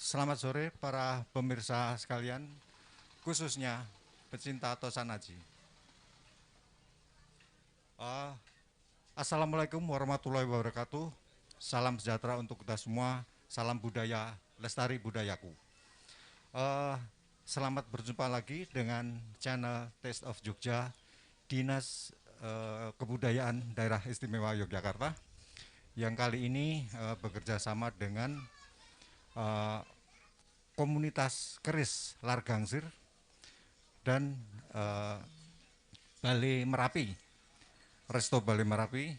Selamat sore para pemirsa sekalian, khususnya pecinta Tosanaji. Uh, Assalamualaikum warahmatullahi wabarakatuh. Salam sejahtera untuk kita semua. Salam budaya, lestari budayaku. Uh, Selamat berjumpa lagi dengan channel Taste of Jogja, Dinas Kebudayaan Daerah Istimewa Yogyakarta, yang kali ini bekerja sama dengan uh, komunitas keris Largangsir dan Balai Merapi, Resto Balai Merapi.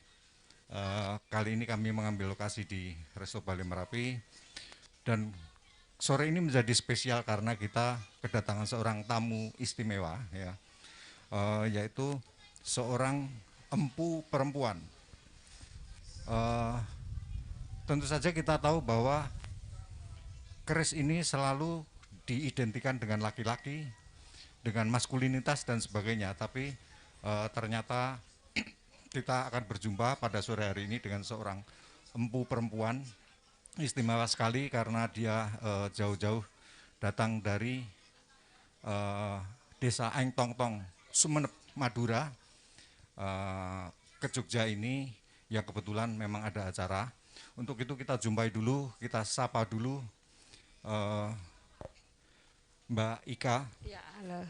Kali ini kami mengambil lokasi di Resto Balai Merapi, dan sore ini menjadi spesial karena kita kedatangan seorang tamu istimewa, ya, yaitu seorang empu perempuan. Tentu saja kita tahu bahwa keris ini selalu diidentikan dengan laki-laki, dengan maskulinitas dan sebagainya, tapi ternyata kita akan berjumpa pada sore hari ini dengan seorang empu perempuan istimewa sekali karena dia jauh-jauh datang dari desa Aeng Tong Tong, Sumeneb, Madura, ke Jogja ini, yang kebetulan memang ada acara. Untuk itu kita jumpai dulu, kita sapa dulu Mbak Ika. Ya, halo.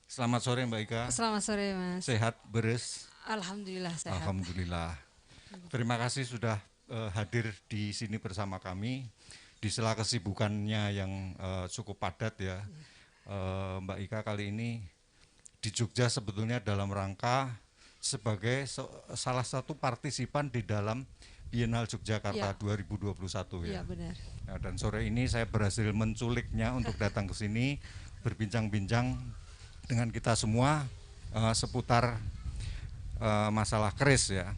Selamat sore Mbak Ika. Selamat sore, Mas. Sehat beres? Alhamdulillah sehat. Alhamdulillah. Terima kasih sudah hadir di sini bersama kami di sela kesibukannya yang cukup padat, ya. Mbak Ika kali ini di Jogja sebetulnya dalam rangka sebagai salah satu partisipan di dalam Biennale Yogyakarta 2021, ya. Iya, benar. Nah, dan sore ini saya berhasil menculiknya untuk datang ke sini berbincang-bincang dengan kita semua seputar masalah keris, ya.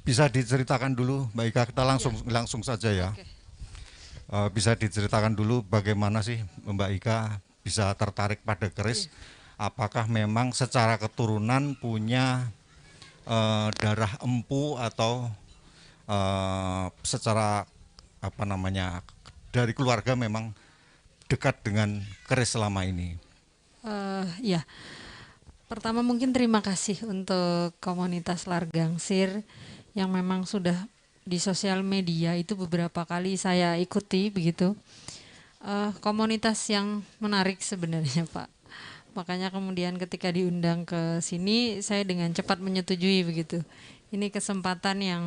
Bisa diceritakan dulu Mbak Ika, kita langsung saja, ya. Oke. Bisa diceritakan dulu bagaimana sih Mbak Ika bisa tertarik pada keris? Apakah memang secara keturunan punya darah empu atau secara apa namanya dari keluarga memang dekat dengan keris selama ini? Ya, pertama mungkin terima kasih untuk komunitas Largangsir yang memang sudah di sosial media itu beberapa kali saya ikuti begitu. Komunitas yang menarik sebenarnya, Pak. Makanya kemudian ketika diundang ke sini saya dengan cepat menyetujui begitu. Ini kesempatan yang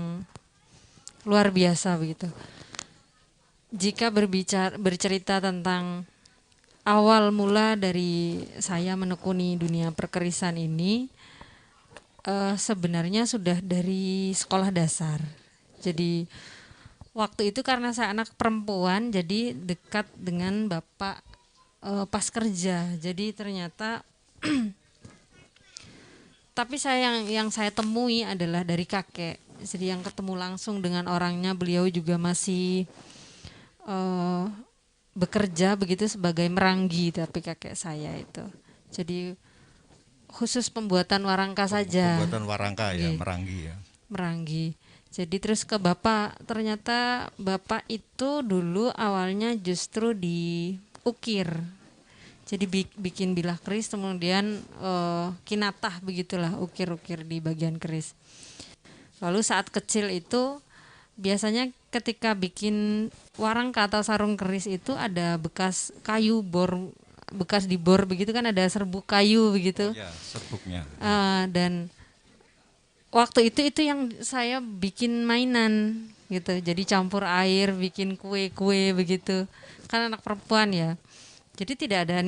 luar biasa begitu. Jika bercerita tentang awal mula dari saya menekuni dunia perkerisan ini, sebenarnya sudah dari sekolah dasar. Jadi waktu itu karena saya anak perempuan, jadi dekat dengan bapak pas kerja. Jadi ternyata tapi saya yang saya temui adalah dari kakek. Jadi yang ketemu langsung dengan orangnya, beliau juga masih bekerja begitu sebagai meranggi, tapi kakek saya itu. Jadi khusus pembuatan warangka saja. Pembuatan warangka, ya, meranggi, ya. Meranggi. Jadi terus ke bapak, ternyata bapak itu dulu awalnya justru diukir. Jadi bikin bilah keris, kemudian kinatah begitulah, ukir-ukir di bagian keris. Lalu saat kecil itu biasanya ketika bikin warangka atau sarung keris itu ada bekas kayu bor, bekas dibor begitu kan, ada serbuk kayu begitu. Ya, serbuknya. Dan waktu itu yang saya bikin mainan gitu. Jadi campur air, bikin kue-kue begitu. Kan anak perempuan ya. Jadi tidak ada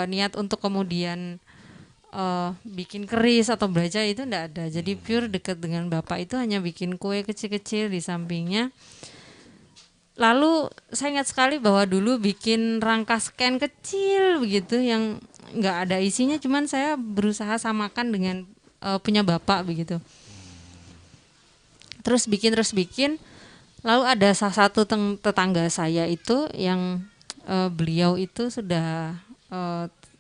niat untuk kemudian bikin keris atau belajar, itu enggak ada. Jadi pure dekat dengan bapak itu hanya bikin kue kecil-kecil di sampingnya. Lalu saya ingat sekali bahwa dulu bikin rangka scan kecil begitu yang enggak ada isinya, cuman saya berusaha samakan dengan punya bapak begitu. Terus bikin. Lalu ada salah satu tetangga saya itu yang beliau itu sudah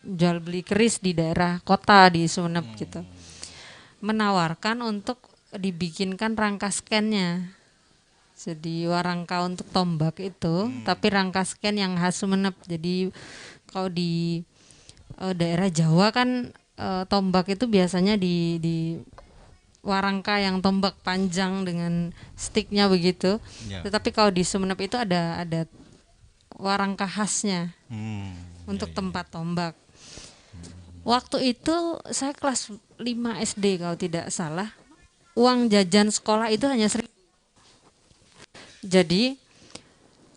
jual beli keris di daerah kota di Sumeneb gitu, menawarkan untuk dibikinkan rangka scan-nya. Jadi warangka untuk tombak itu, tapi rangka sken yang khas Sumenep. Jadi kalau di daerah Jawa kan tombak itu biasanya di warangka yang tombak panjang dengan sticknya begitu. Ya. Tetapi kalau di Sumenep itu ada warangka khasnya untuk tempat tombak. Waktu itu saya kelas 5 SD kalau tidak salah. Uang jajan sekolah itu hanya 1.000. Jadi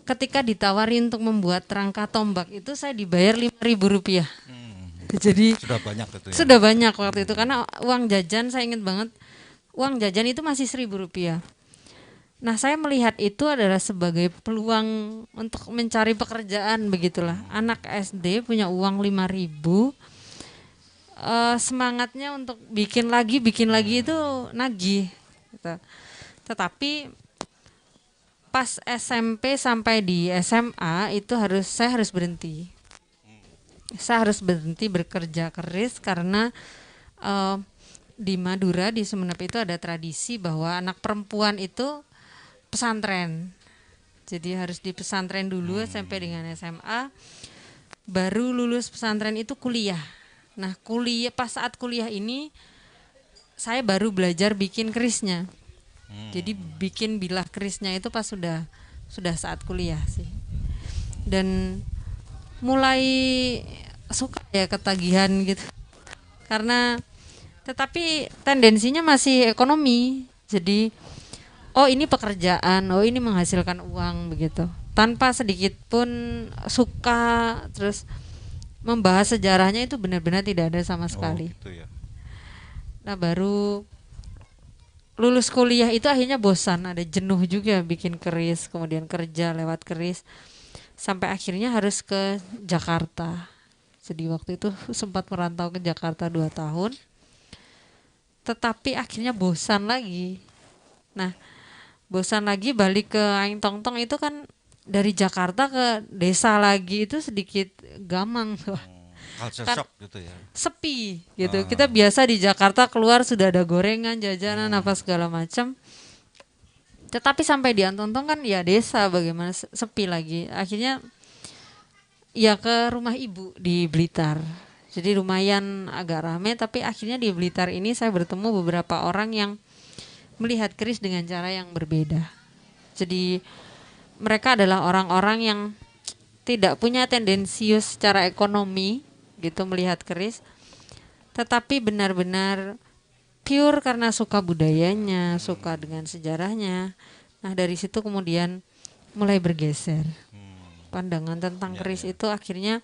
ketika ditawari untuk membuat rangka tombak itu saya dibayar 5.000 rupiah. Jadi Sudah banyak itu ya. sudah banyak waktu itu karena uang jajan saya ingat banget uang jajan itu masih 1.000 rupiah. Nah saya melihat itu adalah sebagai peluang untuk mencari pekerjaan begitulah. Anak SD punya uang 5.000, semangatnya untuk bikin lagi itu nagih. Gitu. Tetapi pas SMP sampai di SMA itu saya harus berhenti. Saya harus berhenti bekerja keris karena di Madura di Sumenep itu ada tradisi bahwa anak perempuan itu pesantren. Jadi harus di pesantren dulu SMP dengan SMA, baru lulus pesantren itu kuliah. Nah pas saat kuliah ini saya baru belajar bikin kerisnya. Jadi bikin bilah kerisnya itu pas sudah saat kuliah sih. Dan mulai suka ya ketagihan gitu. Karena tetapi tendensinya masih ekonomi. Jadi oh ini pekerjaan, oh ini menghasilkan uang begitu. Tanpa sedikit pun suka terus membahas sejarahnya itu benar-benar tidak ada sama sekali. Gitu ya. Nah baru lulus kuliah itu akhirnya bosan, ada jenuh juga bikin keris, kemudian kerja lewat keris, sampai akhirnya harus ke Jakarta. Jadi waktu itu sempat merantau ke Jakarta 2 tahun, tetapi akhirnya bosan lagi. Nah bosan lagi balik ke Aing Tong Tong itu kan dari Jakarta ke desa lagi itu sedikit gamang tuh. Culture Kan shock gitu ya. sepi gitu. Kita biasa di Jakarta keluar sudah ada gorengan, jajanan apa segala macam. Tetapi sampai di Antontong kan ya desa bagaimana sepi lagi. Akhirnya ya ke rumah ibu di Blitar. Jadi lumayan agak rame tapi akhirnya di Blitar ini saya bertemu beberapa orang yang melihat keris dengan cara yang berbeda. Jadi mereka adalah orang-orang yang tidak punya tendensius secara ekonomi gitu melihat keris, tetapi benar-benar pure karena suka budayanya, suka dengan sejarahnya. Nah dari situ kemudian mulai bergeser pandangan tentang keris itu akhirnya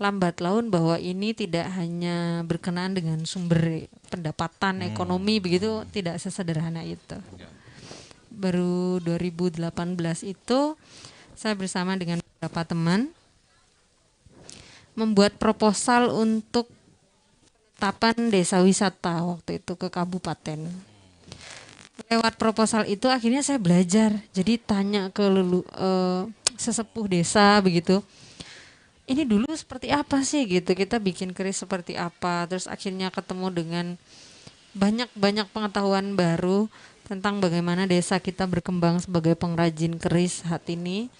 lambat laun bahwa ini tidak hanya berkenaan dengan sumber pendapatan ekonomi begitu, tidak sesederhana itu. Baru 2018 itu saya bersama dengan beberapa teman membuat proposal untuk penetapan desa wisata waktu itu ke kabupaten. Lewat proposal itu akhirnya saya belajar. Jadi tanya ke sesepuh desa begitu. Ini dulu seperti apa sih gitu. Kita bikin keris seperti apa. Terus akhirnya ketemu dengan banyak pengetahuan baru tentang bagaimana desa kita berkembang sebagai pengrajin keris saat ini.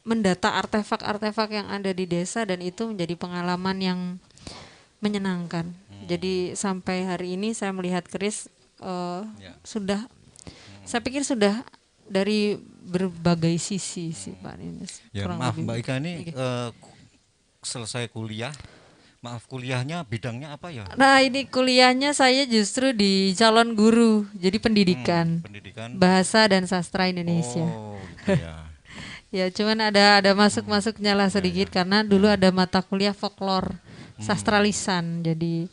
Mendata artefak-artefak yang ada di desa dan itu menjadi pengalaman yang menyenangkan. Jadi sampai hari ini saya melihat keris sudah, saya pikir sudah dari berbagai sisi sih Pak Nines. Ya maaf Mbak Ika ini selesai kuliah, kuliahnya bidangnya apa ya? Nah ini kuliahnya saya justru di calon guru, jadi pendidikan, bahasa dan sastra Indonesia. Oh gitu ya. Ya cuman ada masuknya lah sedikit karena dulu ada mata kuliah folklore sastra lisan, jadi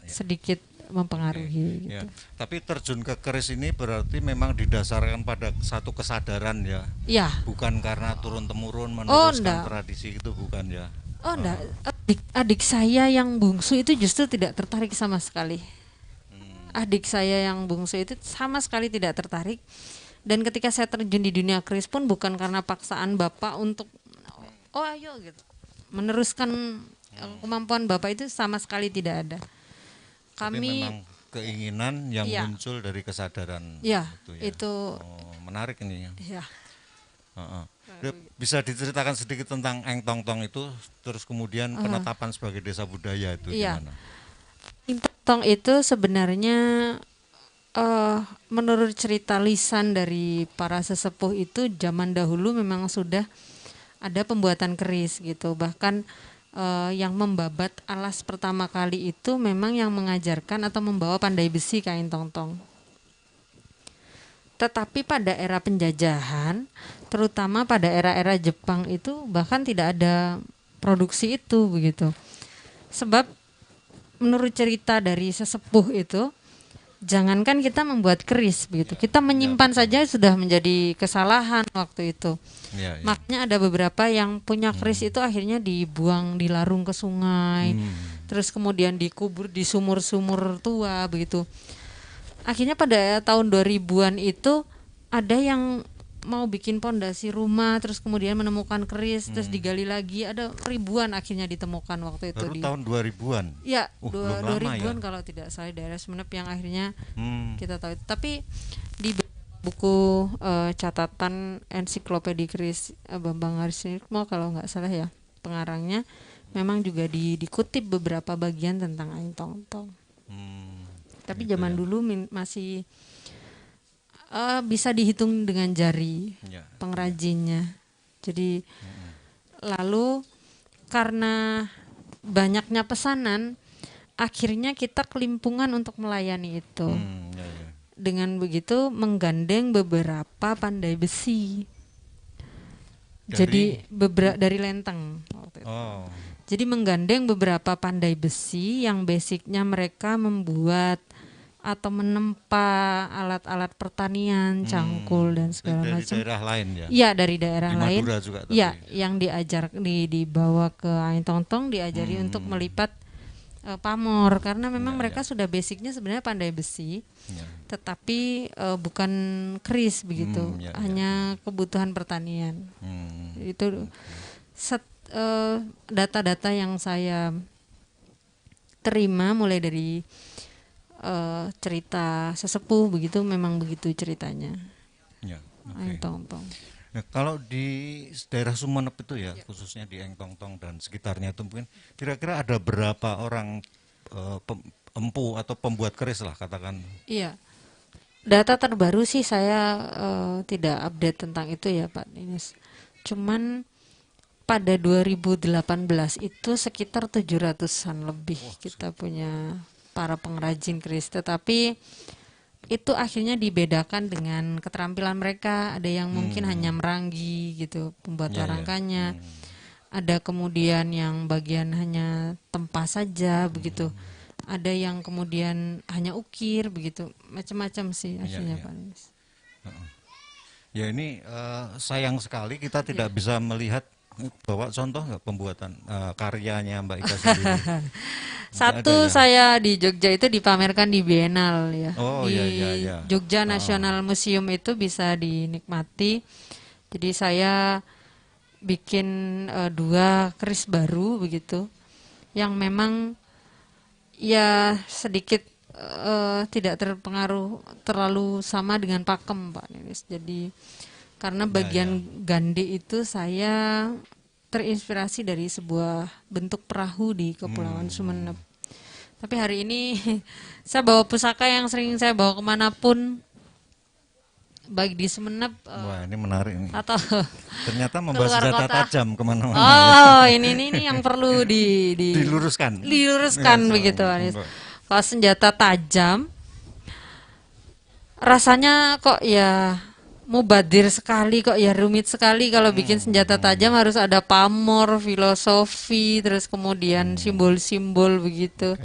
sedikit mempengaruhi gitu. Tapi terjun ke keris ini berarti memang didasarkan pada satu kesadaran ya. Iya. Bukan karena turun temurun meneruskan tradisi itu bukan ya. Oh enggak, adik saya yang bungsu itu justru tidak tertarik sama sekali. Adik saya yang bungsu itu sama sekali tidak tertarik. Dan ketika saya terjun di dunia keris pun bukan karena paksaan bapak untuk oh ayo gitu meneruskan kemampuan bapak, itu sama sekali tidak ada. Kami keinginan yang Iya. muncul dari kesadaran Ya, itu ya. itu Oh, menarik ini ya. ya. Heeh. Bisa diceritakan sedikit tentang Eng Tong Tong itu, terus kemudian penetapan sebagai desa budaya itu Iya. gimana? Tong itu sebenarnya menurut cerita lisan dari para sesepuh itu zaman dahulu memang sudah ada pembuatan keris gitu. Bahkan yang membabat alas pertama kali itu memang yang mengajarkan atau membawa pandai besi ke Eng Tong Tong. Tetapi pada era penjajahan, terutama pada era-era Jepang itu bahkan tidak ada produksi itu begitu. Sebab menurut cerita dari sesepuh itu, jangankan kita membuat keris begitu, kita menyimpan saja sudah menjadi kesalahan waktu itu. Ya, ya. Makanya ada beberapa yang punya keris itu akhirnya dibuang, dilarung ke sungai, terus kemudian dikubur di sumur-sumur tua begitu. Akhirnya pada tahun 2000-an itu ada yang mau bikin pondasi rumah, terus kemudian menemukan keris, terus digali lagi, ada ribuan akhirnya ditemukan waktu itu Baru tahun 2000-an. ya belum lama 2000-an ya. kalau tidak salah daerah Sumeneb yang akhirnya Hmm. kita tahu. Tapi di buku catatan ensiklopedia keris Bambang Harisniko kalau nggak salah ya pengarangnya, memang juga dikutip beberapa bagian tentang Eng Tong Tong. Tapi gitu zaman ya. dulu masih bisa dihitung dengan jari Ya. pengrajinnya. Jadi lalu karena banyaknya pesanan, akhirnya kita kelimpungan untuk melayani itu. Ya, ya. Dengan begitu menggandeng beberapa pandai besi. Jadi dari Lenteng waktu itu. Oh. Jadi menggandeng beberapa pandai besi yang basicnya mereka membuat atau menempa alat-alat pertanian, cangkul dan segala Dari macam. daerah lain ya. Iya, dari daerah Di lain. Madura juga tapi. Iya, yang diajar dibawa ke Eng Tong Tong, diajari untuk melipat pamor karena memang mereka sudah basicnya sebenarnya pandai besi. Ya. Tetapi bukan keris begitu, hanya kebutuhan pertanian. Itu data-data yang saya terima mulai dari cerita sesepuh begitu, memang begitu ceritanya. Ya, Eng Tong Tong. Nah, kalau di daerah Sumeneb itu ya, khususnya di Eng Tong Tong dan sekitarnya itu mungkin kira-kira ada berapa orang empu atau pembuat keris lah katakan. Iya. Data terbaru sih saya tidak update tentang itu ya Pak Dinis. Cuman pada 2018 itu sekitar 700-an lebih kita punya para pengrajin keris, tetapi itu akhirnya dibedakan dengan keterampilan mereka. Ada yang mungkin hanya meranggi gitu, pembuat rangkanya. Ada kemudian yang bagian hanya tempa saja begitu. Ada yang kemudian hanya ukir begitu. Macam-macam sih akhirnya Pak Dinis. Ya ini sayang sekali kita tidak bisa melihat, bawa contoh nggak pembuatan karyanya Mbak Ika sendiri. Satu saya di Jogja itu dipamerkan di Biennale ya. Oh, di iya. Jogja National Museum itu bisa dinikmati. Jadi saya bikin 2 keris baru begitu, yang memang ya sedikit tidak terpengaruh terlalu sama dengan pakem Pak Ninis. Jadi karena bagian gande itu saya terinspirasi dari sebuah bentuk perahu di Kepulauan Sumeneb. Tapi hari ini saya bawa pusaka yang sering saya bawa kemanapun, baik di Sumeneb Wah, ini menarik nih. atau Ternyata membawa keluar senjata kota. tajam kemana-mana. Oh, ini yang perlu Diluruskan. diluruskan begitu. Kalau senjata tajam, rasanya kok ya mubadir sekali, kok ya rumit sekali kalau bikin senjata tajam, harus ada pamor, filosofi, terus kemudian simbol-simbol begitu.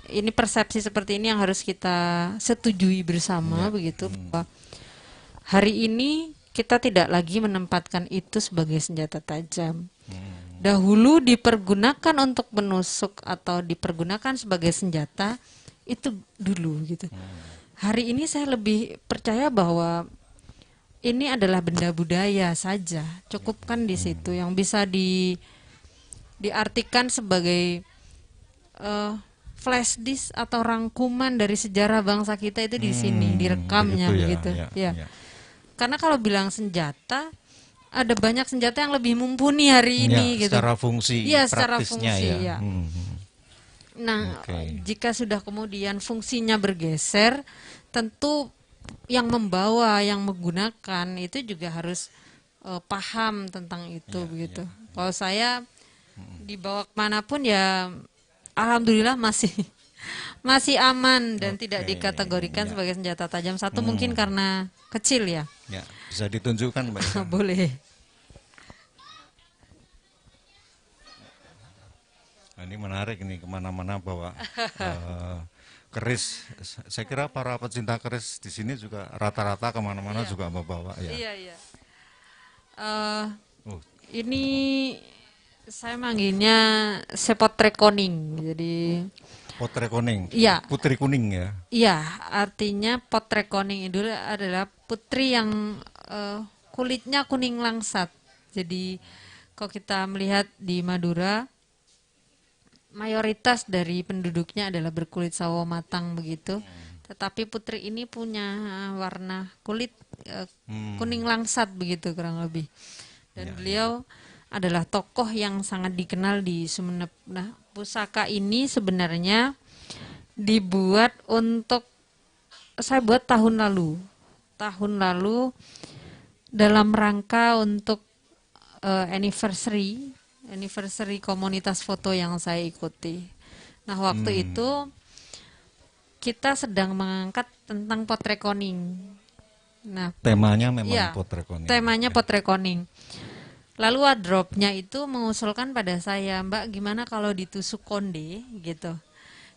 Ini persepsi seperti ini yang harus kita setujui bersama begitu, bahwa hari ini kita tidak lagi menempatkan itu sebagai senjata tajam. Dahulu dipergunakan untuk menusuk atau dipergunakan sebagai senjata itu dulu gitu. Hari ini saya lebih percaya bahwa ini adalah benda budaya saja, cukupkan di situ yang bisa diartikan sebagai flash disk atau rangkuman dari sejarah bangsa kita itu di sini, direkamnya begitu. Ya. Karena kalau bilang senjata, ada banyak senjata yang lebih mumpuni hari ini gitu. Secara fungsi, ya, secara praktisnya fungsi, ya. Nah, jika sudah kemudian fungsinya bergeser, tentu yang membawa, yang menggunakan itu juga harus paham tentang itu begitu. Kalau saya dibawa kemanapun ya, alhamdulillah masih aman dan tidak dikategorikan sebagai senjata tajam. Satu mungkin karena kecil ya. Ya, bisa ditunjukkan Mbak. Boleh. Nah, ini menarik ini kemana-mana bawa keris. Saya kira para pecinta keris di sini juga rata-rata kemana-mana juga membawa ya. Iya. Ini saya manggilnya sepotre koning. Jadi potre koning. Iya. Putri kuning ya. Iya, artinya potre koning itu adalah putri yang kulitnya kuning langsat. Jadi kalau kita melihat di Madura, mayoritas dari penduduknya adalah berkulit sawo matang begitu. Tetapi putri ini punya warna kulit kuning langsat begitu kurang lebih. Dan beliau adalah tokoh yang sangat dikenal di Sumenep. Nah, pusaka ini sebenarnya dibuat saya buat tahun lalu. Tahun lalu dalam rangka untuk anniversary komunitas foto yang saya ikuti. Nah, waktu itu kita sedang mengangkat tentang potret koning. Nah, temanya memang potret koning. Temanya potret koning. Lalu wardrobe-nya itu mengusulkan pada saya, Mbak, gimana kalau ditusuk konde gitu.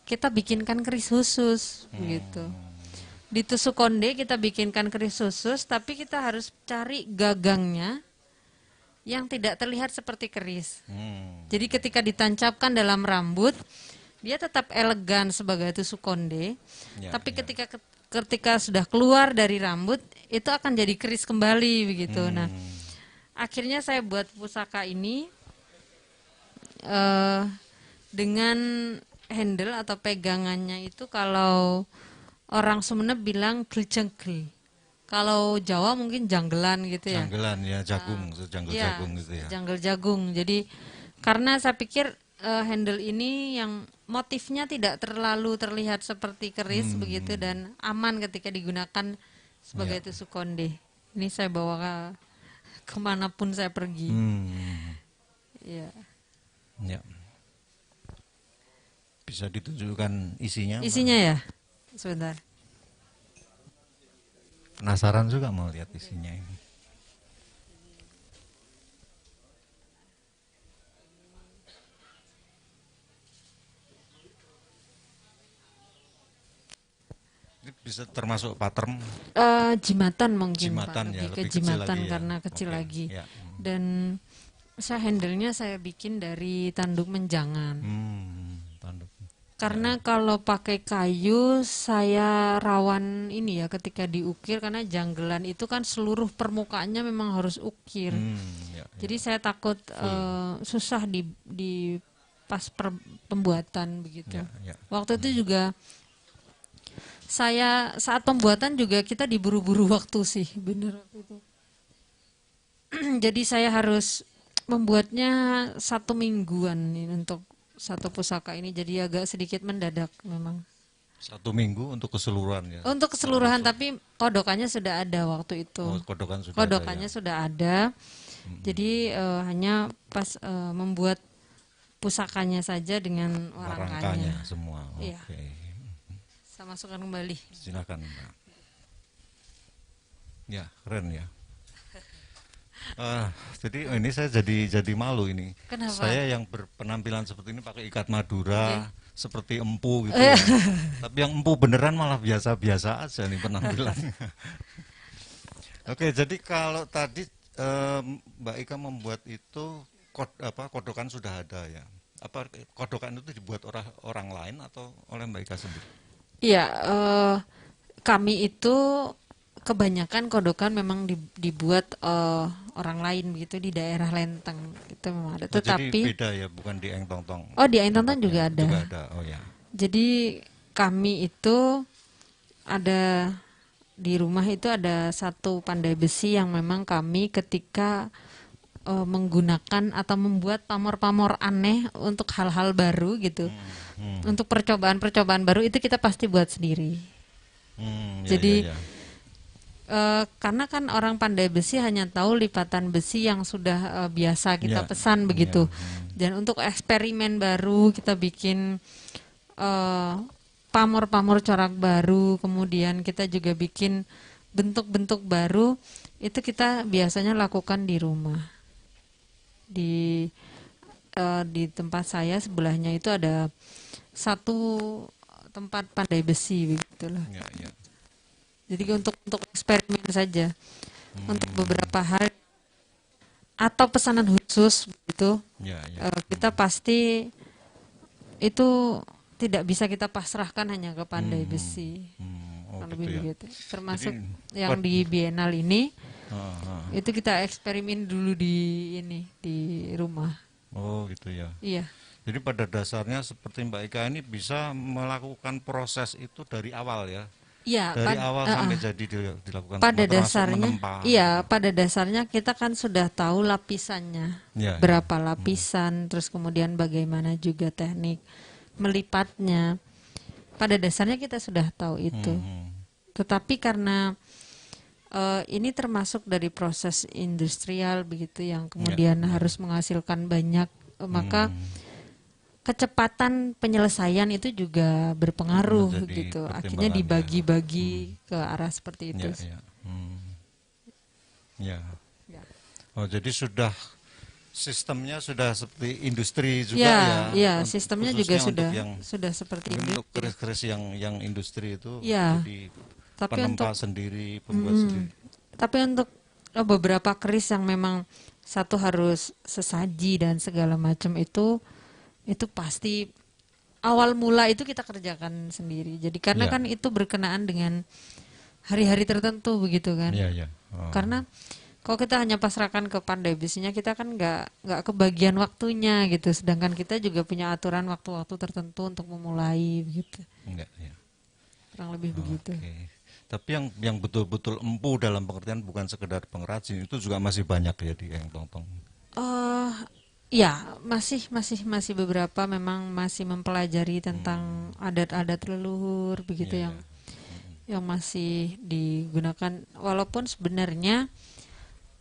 Kita bikinkan keris khusus begitu. Ditusuk konde kita bikinkan keris khusus, tapi kita harus cari gagangnya yang tidak terlihat seperti keris. Jadi ketika ditancapkan dalam rambut, dia tetap elegan sebagai tusuk konde, tapi ketika sudah keluar dari rambut, itu akan jadi keris kembali begitu. Nah, akhirnya saya buat pusaka ini dengan handle atau pegangannya itu kalau orang Sumeneb bilang geljengkel. Kalau Jawa mungkin janggelan gitu ya. Janggelan ya, jagung, jagung gitu ya. Janggel jagung. Jadi karena saya pikir handle ini yang motifnya tidak terlalu terlihat seperti keris begitu dan aman ketika digunakan sebagai tusuk konde. Ini saya bawa kemanapun saya pergi. Ya. Bisa ditunjukkan isinya? Isinya ya, sebentar. Penasaran juga mau lihat isinya ini. Ini bisa termasuk pattern? Jimatan mungkin, jimatan, Pak. Lebih ke kecil jimatan lagi, karena kecil lagi. Ya. Dan handle-nya saya bikin dari tanduk menjangan. Tanduk. Karena kalau pakai kayu saya rawan ini ya ketika diukir, karena janggelan itu kan seluruh permukaannya memang harus ukir. Jadi saya takut susah di pas pembuatan begitu. Waktu itu juga saat pembuatan juga kita diburu-buru waktu sih, bener waktu itu. Jadi saya harus membuatnya 1 mingguan ini untuk satu pusaka ini, jadi agak sedikit mendadak memang. 1 minggu untuk keseluruhan ya? Untuk keseluruhan, tapi kodokannya sudah ada waktu itu. Kodokannya sudah ada. Jadi hanya pas membuat pusakanya saja dengan warangkanya semua. Iya. Saya masukkan kembali. Silakan, Mbak. Ya, keren ya. Jadi ini saya jadi malu ini. Kenapa? Saya yang berpenampilan seperti ini pakai ikat Madura, seperti empu gitu ya. Tapi yang empu beneran malah biasa-biasa aja nih penampilannya. Oke, jadi kalau tadi Mbak Ika membuat itu kodokan sudah ada ya. Apa kodokan itu dibuat orang lain atau oleh Mbak Ika sendiri? Iya, kami itu kebanyakan kodokan memang dibuat orang lain begitu di daerah Lenteng itu memang ada. Tetapi jadi beda ya, bukan di Eng Tong Tong. Oh, di Eng Tong Tong juga ada. Oh ya. Jadi kami itu ada di rumah itu ada satu pandai besi yang memang kami ketika menggunakan atau membuat pamor-pamor aneh untuk hal-hal baru gitu. Untuk percobaan-percobaan baru itu kita pasti buat sendiri. Jadi karena kan orang pandai besi hanya tahu lipatan besi yang sudah biasa kita pesan begitu. Dan untuk eksperimen baru kita bikin pamor-pamor corak baru, kemudian kita juga bikin bentuk-bentuk baru, itu kita biasanya lakukan di rumah. Di tempat saya sebelahnya itu ada satu tempat pandai besi begitulah. Jadi untuk eksperimen saja, untuk beberapa hari atau pesanan khusus begitu, kita pasti itu tidak bisa kita pasrahkan hanya ke pandai besi. Lebih begitu. Termasuk jadi, yang di Bienal ini, itu kita eksperimen dulu di rumah. Oh gitu ya. Iya. Jadi pada dasarnya seperti Mbak Ika ini bisa melakukan proses itu dari awal ya. Iya, dari awal sampai jadi dilakukan. Pada dasarnya, pada dasarnya kita kan sudah tahu lapisannya, berapa lapisan, terus kemudian bagaimana juga teknik melipatnya. Pada dasarnya kita sudah tahu itu. Tetapi karena ini termasuk dari proses industrial begitu yang kemudian harus menghasilkan banyak, maka kecepatan penyelesaian itu juga berpengaruh gitu. Akhirnya dibagi-bagi ke arah seperti itu. Oh, jadi sudah sistemnya sudah seperti industri juga ya. Iya, sistemnya juga sudah seperti itu. Untuk keris-keris yang industri itu jadi penempa sendiri, pembuat sendiri. Tapi untuk beberapa keris yang memang satu harus sesaji dan segala macam itu pasti awal mula itu kita kerjakan sendiri. Jadi karena kan itu berkenaan dengan hari-hari tertentu begitu kan. Karena kalau kita hanya pasrahkan ke pandai besinya, kita kan nggak kebagian waktunya gitu. Sedangkan kita juga punya aturan waktu-waktu tertentu untuk memulai begitu. Kurang lebih begitu. Tapi yang betul-betul empu dalam pengertian bukan sekedar pengrajin itu juga masih banyak ya di Eng Tong Tong. Ya, masih beberapa memang masih mempelajari tentang adat-adat leluhur begitu yang masih digunakan, walaupun sebenarnya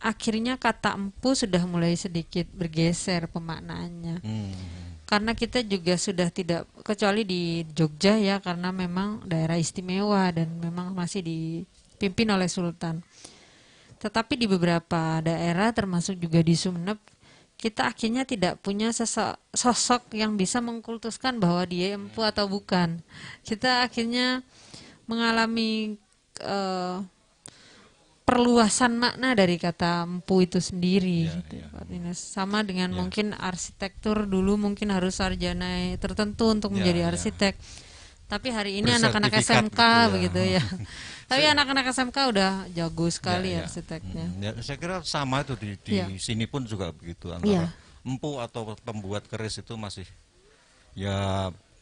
akhirnya kata empu sudah mulai sedikit bergeser pemaknaannya. Karena kita juga sudah tidak, kecuali di Jogja ya, karena memang daerah istimewa dan memang masih dipimpin oleh Sultan. Tetapi di beberapa daerah termasuk juga di Sumeneb, kita akhirnya tidak punya sosok yang bisa mengkultuskan bahwa dia empu atau bukan. Kita akhirnya mengalami perluasan makna dari kata empu itu sendiri. Sama dengan mungkin arsitektur, dulu mungkin harus sarjana tertentu untuk menjadi arsitek. Tapi hari ini anak-anak SMK begitu ya. Tapi anak-anak SMK udah jago sekali arsiteknya. Saya kira sama itu di sini pun juga begitu, antara empu atau pembuat keris itu masih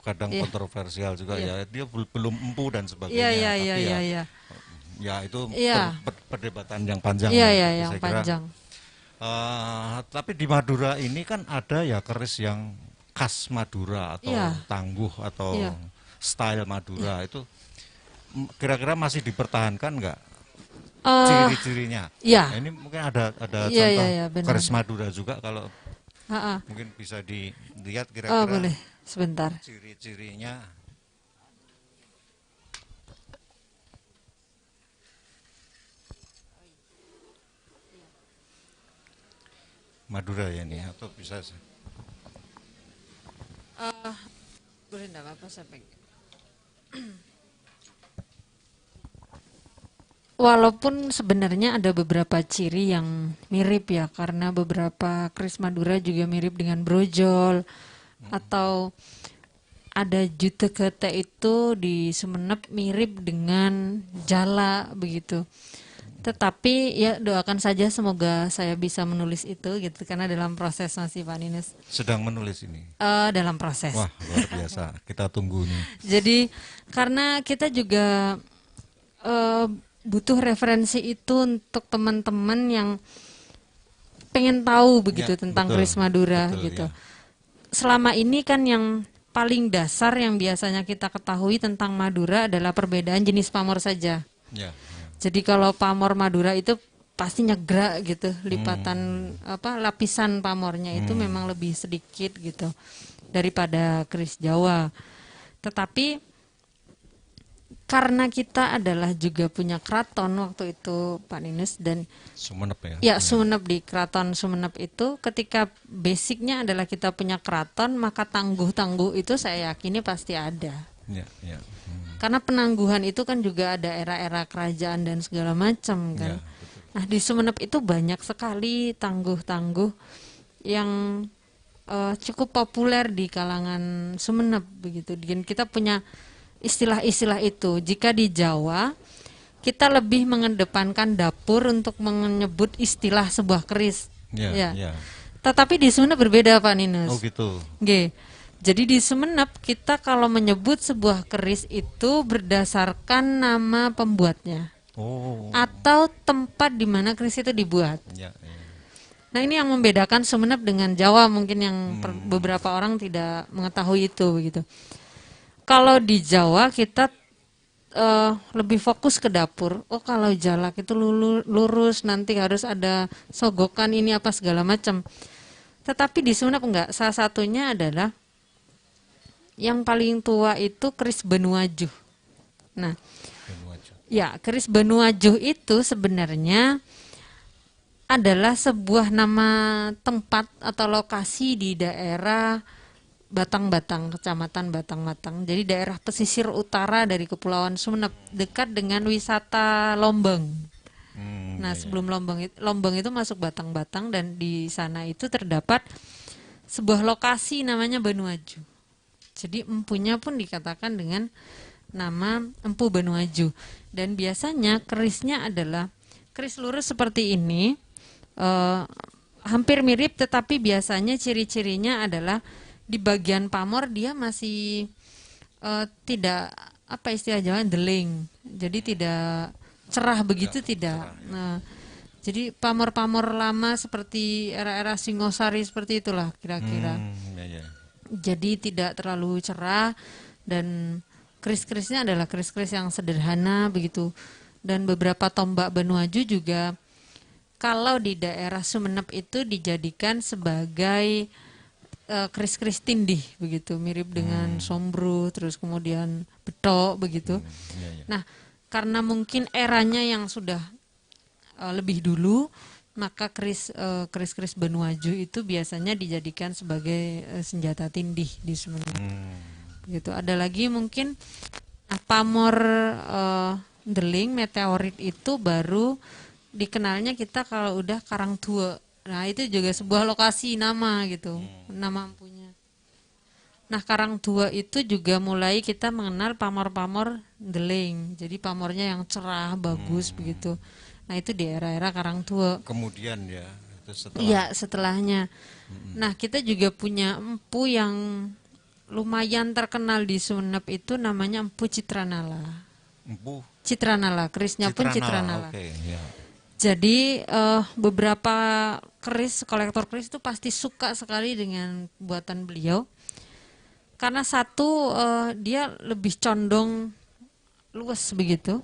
kadang kontroversial juga ya. Dia belum empu dan sebagainya. Ya itu perdebatan yang panjang. Yang panjang. Tapi di Madura ini kan ada ya keris yang khas Madura atau tangguh atau style Madura itu kira-kira masih dipertahankan nggak ciri-cirinya? Ini mungkin ada contoh keris Madura juga, kalau mungkin bisa dilihat kira-kira. Boleh sebentar. Ciri-cirinya. Madura ya ini, atau bisa boleh enggak apa-apa saya pegang. Walaupun sebenarnya ada beberapa ciri yang mirip ya, karena beberapa keris Madura juga mirip dengan brojol, atau ada jutekete itu di Sumeneb mirip dengan jala begitu. Tetapi ya doakan saja semoga saya bisa menulis itu gitu karena dalam proses masih Pak Ninus. Sedang menulis ini. Dalam proses. Wah, luar biasa. Kita tunggu nih. Jadi karena kita juga butuh referensi itu untuk teman-teman yang pengen tahu begitu Ya, tentang betul, keris Madura betul, gitu. ya. Selama ini kan yang paling dasar yang biasanya kita ketahui tentang Madura adalah perbedaan jenis pamor saja. Ya, ya. Jadi kalau pamor Madura itu pasti nyegrak gitu, lipatan lapisan pamornya itu memang lebih sedikit gitu daripada keris Jawa. Tetapi karena kita adalah juga punya keraton waktu itu Pak Ninus dan Sumenep ya. ya Sumenep, di keraton Sumenep itu ketika basicnya adalah kita punya keraton, maka tangguh-tangguh itu saya yakini pasti ada. Ya, ya. Karena penangguhan itu kan juga ada era-era kerajaan dan segala macam kan. Ya, betul. Nah di Sumenep itu banyak sekali tangguh-tangguh yang cukup populer di kalangan Sumenep begitu. Dan kita punya istilah-istilah itu. Jika di Jawa kita lebih mengedepankan dapur untuk menyebut istilah sebuah keris. Ya, Ya. ya. Tetapi di Sumenep berbeda Pak Ninus. Oh gitu. Oke. Jadi di Sumenep kita kalau menyebut sebuah keris itu berdasarkan nama pembuatnya Oh. atau tempat di mana keris itu dibuat. Ya, ya. Nah ini yang membedakan Sumenep dengan Jawa mungkin yang beberapa orang tidak mengetahui itu begitu. Kalau di Jawa kita lebih fokus ke dapur. Oh kalau jalak itu lurus nanti harus ada sogokan ini apa segala macam. Tetapi di Sumenep enggak. Salah satunya adalah yang paling tua itu keris Benuajuh. Nah, ya keris Benuajuh itu sebenarnya adalah sebuah nama tempat atau lokasi di daerah Batang-Batang, kecamatan Batang-Batang. Jadi daerah pesisir utara dari Kepulauan Sumenep, dekat dengan wisata Lombang. Nah, sebelum Lombang itu masuk Batang-Batang dan di sana itu terdapat sebuah lokasi namanya Benuajuh. Jadi empunya pun dikatakan dengan nama Empu Benuajuh. Dan biasanya kerisnya adalah keris lurus seperti ini, hampir mirip, tetapi biasanya ciri-cirinya adalah di bagian pamor dia masih tidak, apa istilah Jawa, deling. Jadi tidak cerah begitu, tidak. Nah, jadi pamor-pamor lama seperti era-era Singosari seperti itulah kira-kira. Ya, ya. Jadi tidak terlalu cerah dan keris-kerisnya adalah keris-keris yang sederhana begitu. Dan beberapa tombak Benuajuh juga kalau di daerah Sumenep itu dijadikan sebagai keris-keris tindih begitu, mirip dengan sombru, terus kemudian betok begitu. Ya, ya. Nah, karena mungkin eranya yang sudah lebih dulu, maka keris-keris Benuajuh itu biasanya dijadikan sebagai senjata tindih di Sumenep. Begitu. Ada lagi mungkin pamor deling meteorit itu baru dikenalnya kita kalau udah Karangtua. Nah, itu juga sebuah lokasi nama gitu, nama empunya. Nah, Karangtua itu juga mulai kita mengenal pamor-pamor deling. Jadi pamornya yang cerah, bagus begitu. Nah, itu di era-era Karangtua. Kemudian ya, itu setelah. Iya, setelahnya. Nah, kita juga punya empu yang lumayan terkenal di Sumenep itu namanya Empu Citranala. Empu Citranala, kerisnya pun Citranala. Oke, ya. Jadi beberapa keris, kolektor keris itu pasti suka sekali dengan buatan beliau. Karena satu, dia lebih condong luas begitu.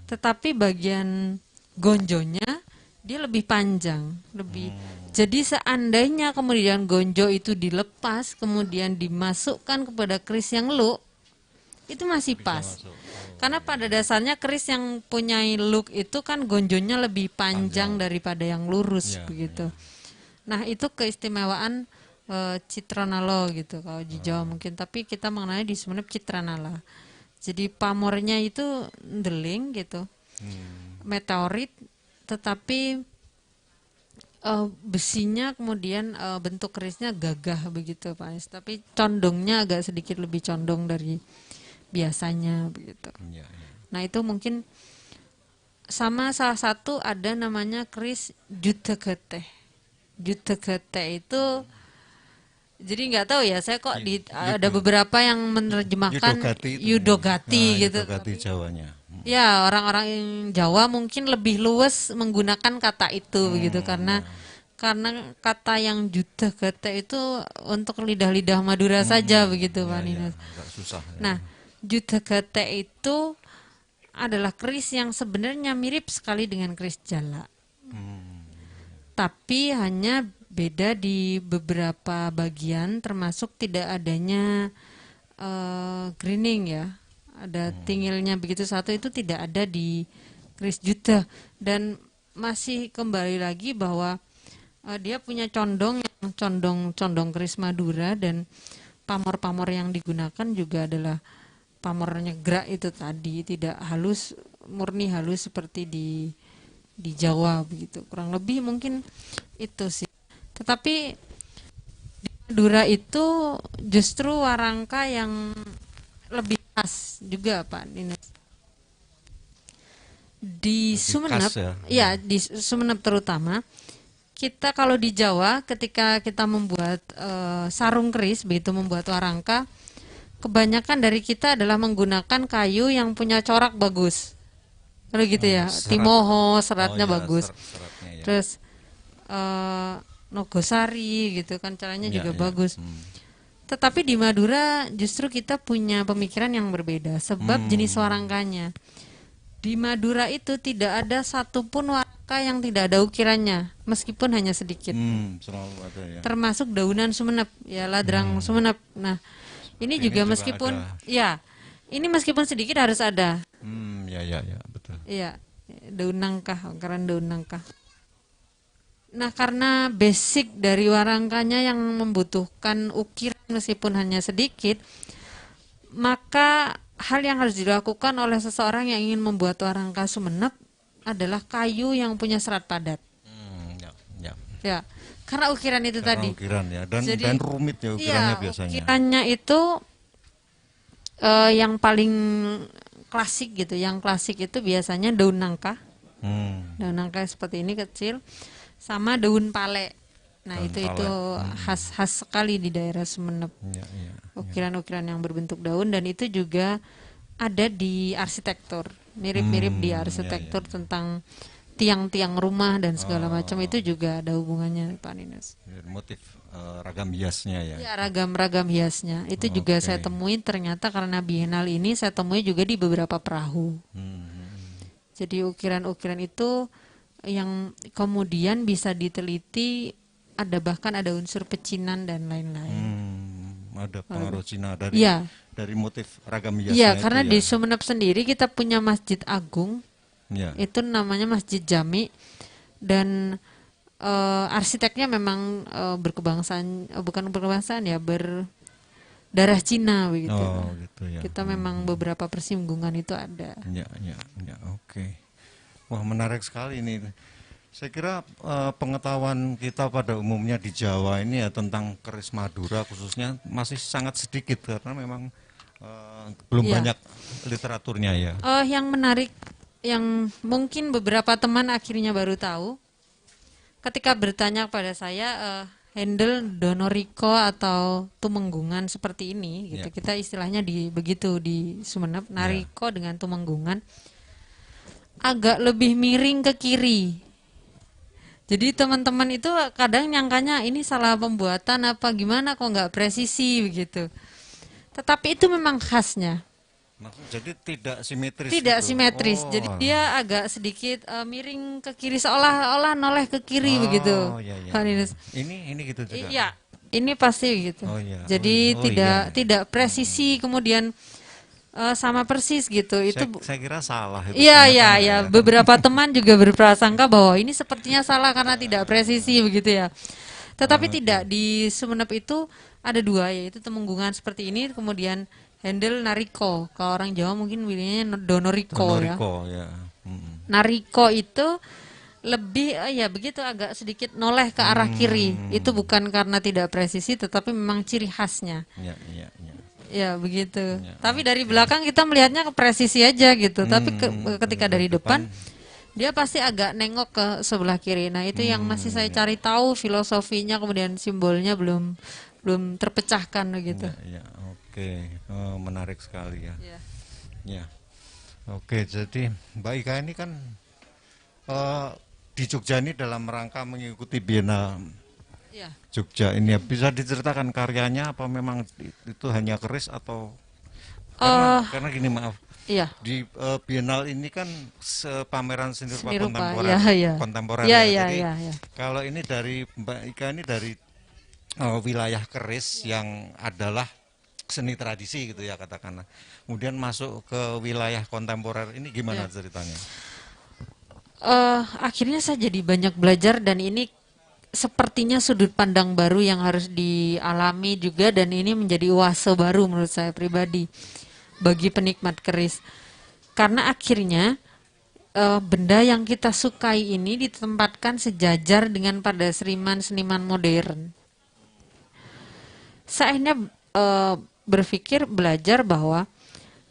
Tetapi bagian gonjonya dia lebih panjang, lebih. Jadi seandainya kemudian gonjo itu dilepas, kemudian dimasukkan kepada keris yang look, itu masih pas. Karena pada dasarnya keris yang punya look itu kan gonjonya lebih panjang daripada yang lurus begitu. Nah, itu keistimewaan Citranala gitu kalau di Jawa mungkin, tapi kita mengenalnya di Sumenep Citranala. Jadi pamornya itu deling gitu. Meteorit, tetapi besinya kemudian bentuk kerisnya gagah begitu Pak Anies, tapi condongnya agak sedikit lebih condong dari biasanya begitu. Ya, ya. Nah, itu mungkin sama salah satu ada namanya keris Jutagete. Jutagete itu jadi nggak tahu ya, saya kok ada beberapa yang menerjemahkan Yudogati gitu. Yudogati Jawanya. Ya, orang-orang Jawa mungkin lebih luwes menggunakan kata itu begitu karena kata yang Jutagete itu untuk lidah-lidah Madura saja begitu Pak Ninus. Agak susah. Nah, Jutagete itu adalah keris yang sebenarnya mirip sekali dengan keris jala. Tapi hanya beda di beberapa bagian, termasuk tidak adanya greening ya. Ada tingilnya begitu satu, itu tidak ada di keris juta. Dan masih kembali lagi bahwa dia punya condong yang condong keris Madura, dan pamor-pamor yang digunakan juga adalah pamor nyegrak itu tadi, tidak halus, murni halus seperti di Jawa begitu. Kurang lebih mungkin itu sih. Tetapi di Madura itu justru warangka yang lebih khas juga Pak Dinas. Di Sumeneb, ya di Sumeneb terutama, kita kalau di Jawa ketika kita membuat sarung keris, begitu membuat warangka, kebanyakan dari kita adalah menggunakan kayu yang punya corak bagus. Kalau gitu ya, timoho, seratnya bagus. Seratnya, ya. Terus nogosari gitu kan, caranya juga bagus. Tetapi di Madura justru kita punya pemikiran yang berbeda sebab jenis warangkanya. Di Madura itu tidak ada satupun warangka yang tidak ada ukirannya, meskipun hanya sedikit. Selalu ada ya. Termasuk daunan Sumeneb, ya ladrang Sumeneb. Nah, ini juga meskipun ya, ini meskipun sedikit harus ada. Ya, betul. Iya, daun nangka, ukiran daun nangka. Nah, karena basic dari warangkanya yang membutuhkan ukiran meskipun hanya sedikit, maka hal yang harus dilakukan oleh seseorang yang ingin membuat warangka Sumeneb adalah kayu yang punya serat padat. Ya, karena ukiran itu tadi. Ukiran ya, dan rumit ya ukirannya biasanya. Ukirannya itu yang paling klasik gitu. Yang klasik itu biasanya daun nangka. Daun nangka seperti ini kecil. Sama daun pale. Nah, itu khas sekali di daerah Sumeneb. Ukiran-ukiran yang berbentuk daun, dan itu juga ada di arsitektur. Mirip-mirip di arsitektur tentang tiang-tiang rumah dan segala macam, itu juga ada hubungannya Pak Ninus. Motif ragam hiasnya ya. Ya, ragam hiasnya. Itu juga saya temui ternyata karena bienal ini saya temui juga di beberapa perahu. Jadi ukiran-ukiran itu yang kemudian bisa diteliti, bahkan ada unsur pecinan dan lain-lain. Ada pengaruh Cina dari motif ragam hiasnya. Iya, karena di Sumeneb sendiri kita punya Masjid Agung, itu namanya Masjid Jami, dan arsiteknya memang berkebangsaan, bukan berkebangsaan ya, berdarah Cina begitu. Gitu ya. Kita memang beberapa persinggungan itu ada. Ya, oke. Wah, menarik sekali ini. Saya kira pengetahuan kita pada umumnya di Jawa ini ya tentang keris Madura khususnya masih sangat sedikit karena memang belum banyak literaturnya ya. Yang menarik, yang mungkin beberapa teman akhirnya baru tahu, ketika bertanya kepada saya, handle Donoriko atau Tumenggungan seperti ini, gitu. Kita istilahnya begitu di Sumeneb, Nariko dengan Tumenggungan agak lebih miring ke kiri. Jadi teman-teman itu kadang nyangkanya ini salah pembuatan apa gimana, kok nggak presisi begitu. Tetapi itu memang khasnya. Jadi tidak simetris. Tidak simetris. Jadi dia agak sedikit miring ke kiri, seolah-olah noleh ke kiri begitu. Ini gitu juga. Iya, ini pasti gitu. Jadi tidak presisi, kemudian sama persis gitu. Saya kira salah. Iya. Beberapa teman juga berprasangka bahwa ini sepertinya salah karena tidak presisi begitu ya. Tetapi tidak, di Sumeneb itu ada dua, yaitu Temenggungan seperti ini, kemudian handle Nariko. Kalau orang Jawa mungkin bilangnya Donoriko ya. Nariko itu lebih begitu, agak sedikit noleh ke arah kiri. Itu bukan karena tidak presisi, tetapi memang ciri khasnya. Ya begitu. Tapi dari belakang kita melihatnya ke presisi aja gitu. Tapi ketika dari depan dia pasti agak nengok ke sebelah kiri. Nah, itu yang masih saya cari tahu filosofinya, kemudian simbolnya belum belum terpecahkan begitu. Ya, oke. Oh, menarik sekali ya. Ya. Ya. Oke, jadi Mbak Ika ini kan eh, di Jogja ini dalam rangka mengikuti Biennale Ya. Jogja ini ya, bisa diceritakan karyanya apa memang itu hanya keris atau karena gini maaf, Iya. di Biennale ini kan pameran seni rupa Seni rupa. kontemporer, Ya, ya. kontemporer Ya, ya. ya, Jadi ya, ya. kalau ini dari Mbak Ika ini dari wilayah keris yang adalah seni tradisi gitu ya katakanlah. Kemudian masuk ke wilayah kontemporer ini gimana ceritanya? Akhirnya saya jadi banyak belajar dan ini sepertinya sudut pandang baru yang harus dialami juga, dan ini menjadi oase baru menurut saya pribadi bagi penikmat keris. Karena akhirnya benda yang kita sukai ini ditempatkan sejajar dengan pada seniman-seniman modern. Saya akhirnya berpikir belajar bahwa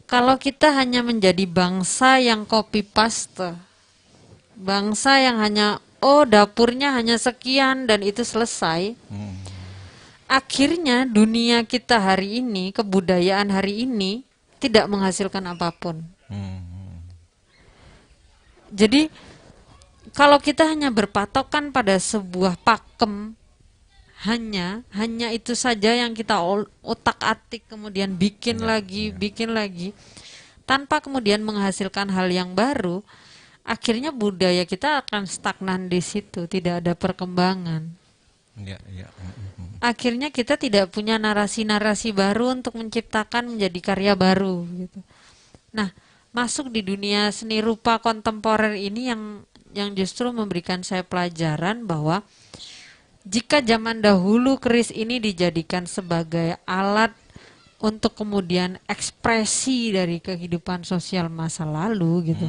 kalau kita hanya menjadi bangsa yang copy paste, bangsa yang hanya dapurnya hanya sekian dan itu selesai, akhirnya dunia kita hari ini, kebudayaan hari ini tidak menghasilkan apapun. Jadi kalau kita hanya berpatokan pada sebuah pakem, hanya itu saja yang kita otak-atik, kemudian bikin lagi, tanpa kemudian menghasilkan hal yang baru, akhirnya budaya kita akan stagnan di situ, tidak ada perkembangan. Akhirnya kita tidak punya narasi-narasi baru untuk menciptakan menjadi karya baru gitu. Nah, masuk di dunia seni rupa kontemporer ini yang justru memberikan saya pelajaran bahwa jika zaman dahulu keris ini dijadikan sebagai alat untuk kemudian ekspresi dari kehidupan sosial masa lalu gitu.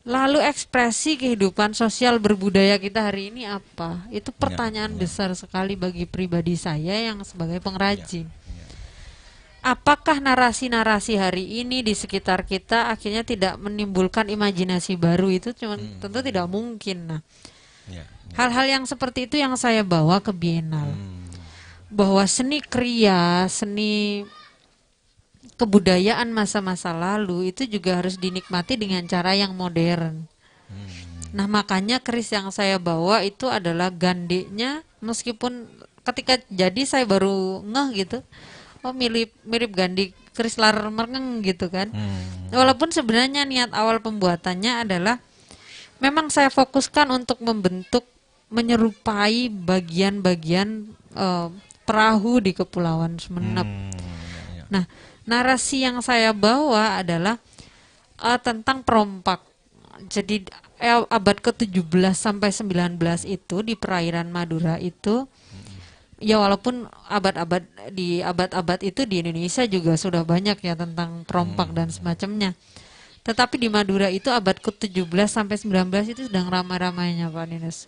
Lalu ekspresi kehidupan sosial berbudaya kita hari ini apa? Itu pertanyaan besar sekali bagi pribadi saya yang sebagai pengrajin. Apakah narasi-narasi hari ini di sekitar kita akhirnya tidak menimbulkan imajinasi baru? Itu tentu tidak mungkin. Nah, hal-hal yang seperti itu yang saya bawa ke Biennale. Bahwa seni kriya, seni kebudayaan masa-masa lalu itu juga harus dinikmati dengan cara yang modern. Nah, makanya keris yang saya bawa itu adalah gandeknya, meskipun ketika jadi saya baru ngeh gitu, mirip gandhi keris lar merengeng gitu kan. Walaupun sebenarnya niat awal pembuatannya adalah memang saya fokuskan untuk membentuk, menyerupai bagian-bagian perahu di Kepulauan Sumeneb. Nah, narasi yang saya bawa adalah tentang perompak. Jadi abad ke-17 sampai 19 itu di perairan Madura itu, ya walaupun abad-abad itu di Indonesia juga sudah banyak ya tentang perompak dan semacamnya. Tetapi di Madura itu abad ke-17 sampai 19 itu sedang ramai-ramainya Pak Ninus.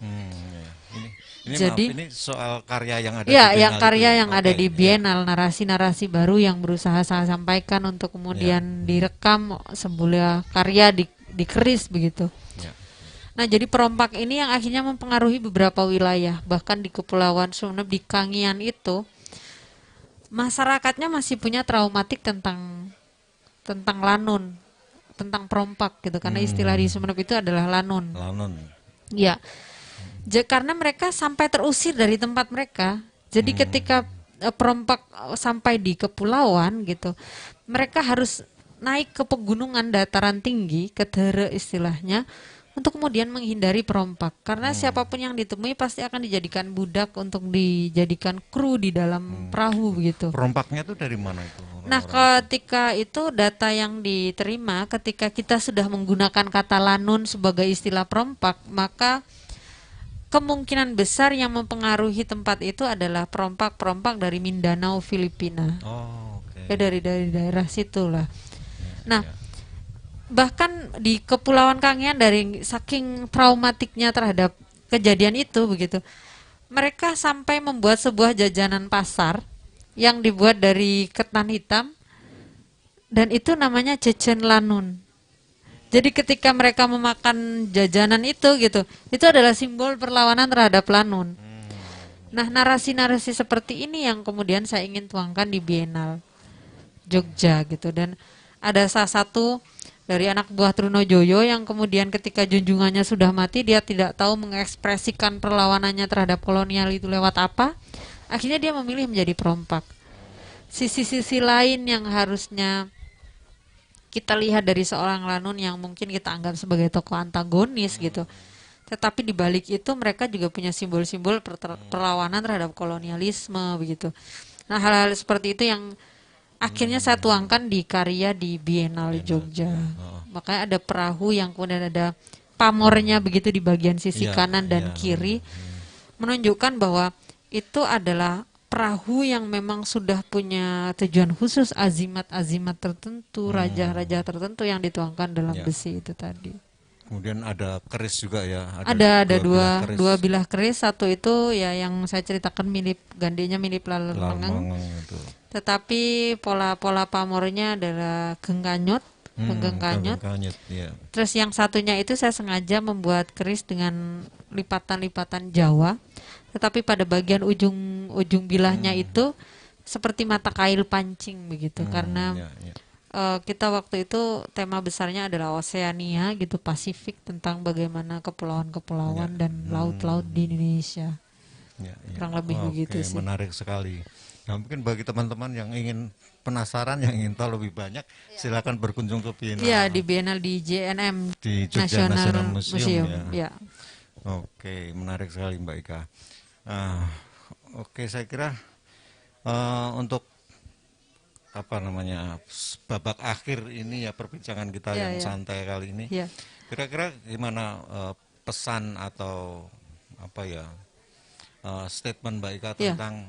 Ini Jadi maaf, ini soal karya yang ada ya, di yang Biennale karya itu ya? yang ada di Biennale, narasi-narasi baru yang berusaha saya sampaikan untuk kemudian direkam sebuah karya di keris begitu. Nah, jadi perompak ini yang akhirnya mempengaruhi beberapa wilayah, bahkan di Kepulauan Sumeneb, di Kangian itu masyarakatnya masih punya traumatik tentang lanun, tentang perompak gitu, karena istilah di Sumeneb itu adalah lanun. Ya. Karena mereka sampai terusir dari tempat mereka. Jadi ketika perompak sampai di kepulauan gitu, mereka harus naik ke pegunungan dataran tinggi, ke tere istilahnya, untuk kemudian menghindari perompak. Karena siapapun yang ditemui pasti akan dijadikan budak untuk dijadikan kru di dalam perahu begitu. Perompaknya itu dari mana itu? Nah, ketika itu data yang diterima, ketika kita sudah menggunakan kata lanun sebagai istilah perompak, maka kemungkinan besar yang mempengaruhi tempat itu adalah perompak-perompak dari Mindanao, Filipina. Dari daerah situlah. Nah, bahkan di Kepulauan Kangean, dari saking traumatiknya terhadap kejadian itu begitu, mereka sampai membuat sebuah jajanan pasar yang dibuat dari ketan hitam, dan itu namanya jajan lanun. Jadi ketika mereka memakan jajanan itu adalah simbol perlawanan terhadap Lanun. Nah, narasi-narasi seperti ini yang kemudian saya ingin tuangkan di Bienal Jogja gitu. Dan ada salah satu dari anak buah Trunojoyo yang kemudian ketika junjungannya sudah mati, dia tidak tahu mengekspresikan perlawanannya terhadap kolonial itu lewat apa. Akhirnya dia memilih menjadi perompak. Sisi-sisi lain yang harusnya kita lihat dari seorang Lanun yang mungkin kita anggap sebagai tokoh antagonis gitu. Tetapi di balik itu mereka juga punya simbol-simbol perlawanan terhadap kolonialisme begitu. Nah, hal-hal seperti itu yang akhirnya saya tuangkan di karya di Bienal Jogja. Makanya ada perahu yang kemudian ada pamornya begitu di bagian sisi kanan dan kiri, menunjukkan bahwa itu adalah perahu yang memang sudah punya tujuan khusus, azimat-azimat tertentu, raja-raja tertentu yang dituangkan dalam besi itu tadi. Kemudian ada keris juga ya. Ada dua bilah keris. Satu itu ya yang saya ceritakan gandinya mirip lalengeng. Tetapi pola pamornya adalah gengganyot, gengganyot. Ya. Terus yang satunya itu saya sengaja membuat keris dengan lipatan-lipatan Jawa. Tetapi pada bagian ujung bilahnya itu seperti mata kail pancing begitu, karena kita waktu itu tema besarnya adalah Oseania gitu, Pasifik, tentang bagaimana kepulauan-kepulauan dan laut-laut di Indonesia. Kurang lebih begitu sih. Menarik sekali. Nah, mungkin bagi teman-teman yang ingin penasaran, yang ingin tahu lebih banyak, silakan berkunjung ke Bienal. Iya, di Bienal di JNM, di Jogja National Museum. Ya. Oke, menarik sekali Mbak Ika. Oke, saya kira untuk babak akhir ini ya perbincangan kita yang santai kali ini. Kira-kira gimana pesan atau statement Mbak Ika tentang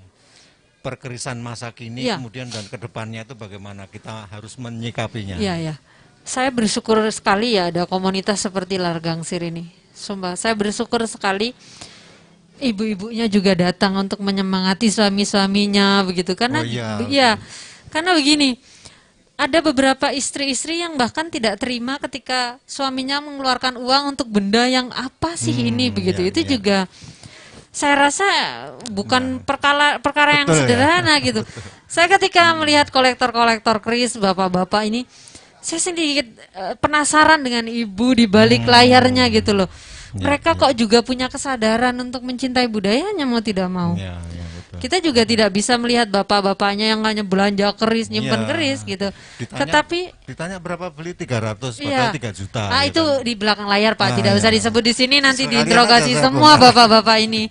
perkerisan masa kini kemudian dan kedepannya itu bagaimana kita harus menyikapinya? Iya. Saya bersyukur sekali ya ada komunitas seperti Largangsir ini. Sumpah, saya bersyukur sekali ibu-ibunya juga datang untuk menyemangati suami-suaminya begitu. Karena karena begini, ada beberapa istri-istri yang bahkan tidak terima ketika suaminya mengeluarkan uang untuk benda yang apa sih ini begitu. Itu juga saya rasa bukan perkara yang sederhana gitu. Saya ketika melihat kolektor-kolektor keris, bapak-bapak ini, saya sedikit penasaran dengan ibu di balik layarnya gitu loh. Mereka kok juga punya kesadaran untuk mencintai budayanya mau tidak mau. Kita juga tidak bisa melihat bapak-bapaknya yang hanya belanja keris, nyimpen keris gitu. Ditanya berapa beli 300, padahal 3 juta. Itu di belakang layar Pak, tidak usah disebut di sini, nanti diinterogasi semua bapak-bapak ini.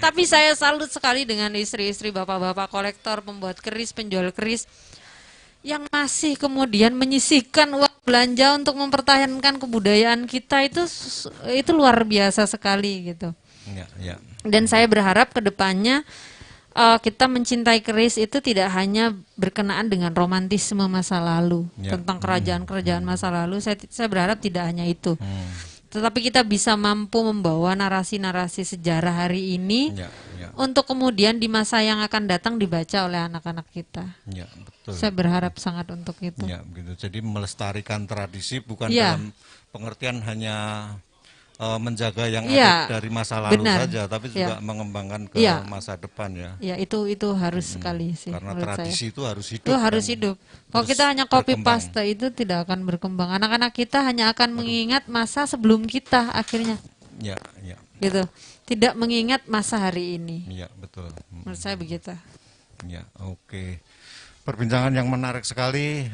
Tapi saya salut sekali dengan istri-istri bapak-bapak kolektor, pembuat keris, penjual keris yang masih kemudian menyisihkan uang belanja untuk mempertahankan kebudayaan kita, itu luar biasa sekali gitu. Dan saya berharap ke depannya kita mencintai keris itu tidak hanya berkenaan dengan romantisme masa lalu, tentang kerajaan-kerajaan masa lalu. Saya berharap tidak hanya itu. Tetapi kita bisa mampu membawa narasi-narasi sejarah hari ini untuk kemudian di masa yang akan datang dibaca oleh anak-anak kita. Betul. Saya berharap sangat untuk itu. Begitu. Jadi melestarikan tradisi bukan dalam pengertian hanya menjaga yang ada dari masa lalu saja, tapi juga mengembangkan ke masa depan ya. Itu harus sekali sih. Karena tradisi itu harus hidup. Itu harus hidup. Kalau kita hanya copy paste itu tidak akan berkembang. Anak-anak kita hanya akan mengingat masa sebelum kita akhirnya. Gitu. Tidak mengingat masa hari ini. Betul. Menurut saya begitu. Oke. Perbincangan yang menarik sekali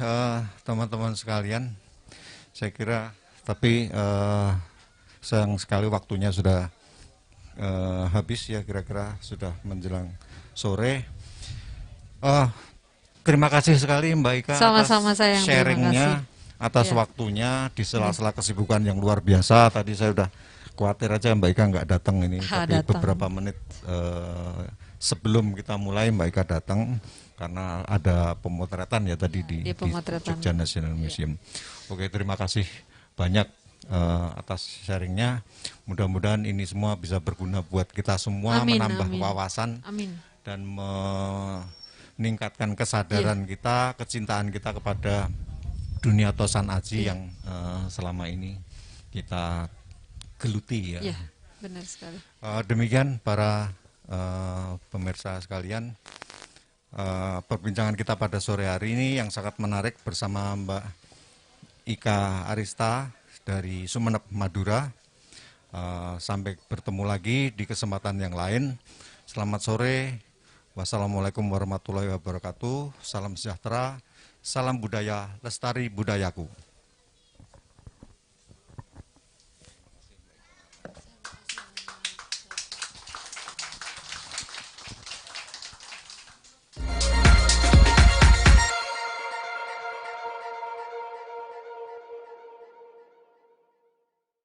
teman-teman sekalian. Saya kira tapi sayang sekali waktunya sudah habis ya, kira-kira sudah menjelang sore. Terima kasih sekali Mbak Ika atas sharingnya, atas waktunya di sela-sela kesibukan yang luar biasa. Tadi saya udah khawatir aja Mbak Ika nggak datang ini, tapi beberapa menit sebelum kita mulai Mbak Ika datang karena ada pemotretan ya tadi di Jogja National Museum. Oke, terima kasih banyak atas sharingnya. Mudah-mudahan ini semua bisa berguna buat kita semua, menambah wawasan dan meningkatkan kesadaran kita, kecintaan kita kepada dunia Tosan Aji yang selama ini kita geluti ya. Iya, benar sekali. Demikian para pemirsa sekalian, perbincangan kita pada sore hari ini yang sangat menarik bersama Mbak Ika Arista dari Sumeneb, Madura. Sampai bertemu lagi di kesempatan yang lain. Selamat sore. Wassalamualaikum warahmatullahi wabarakatuh. Salam sejahtera. Salam budaya, lestari budayaku.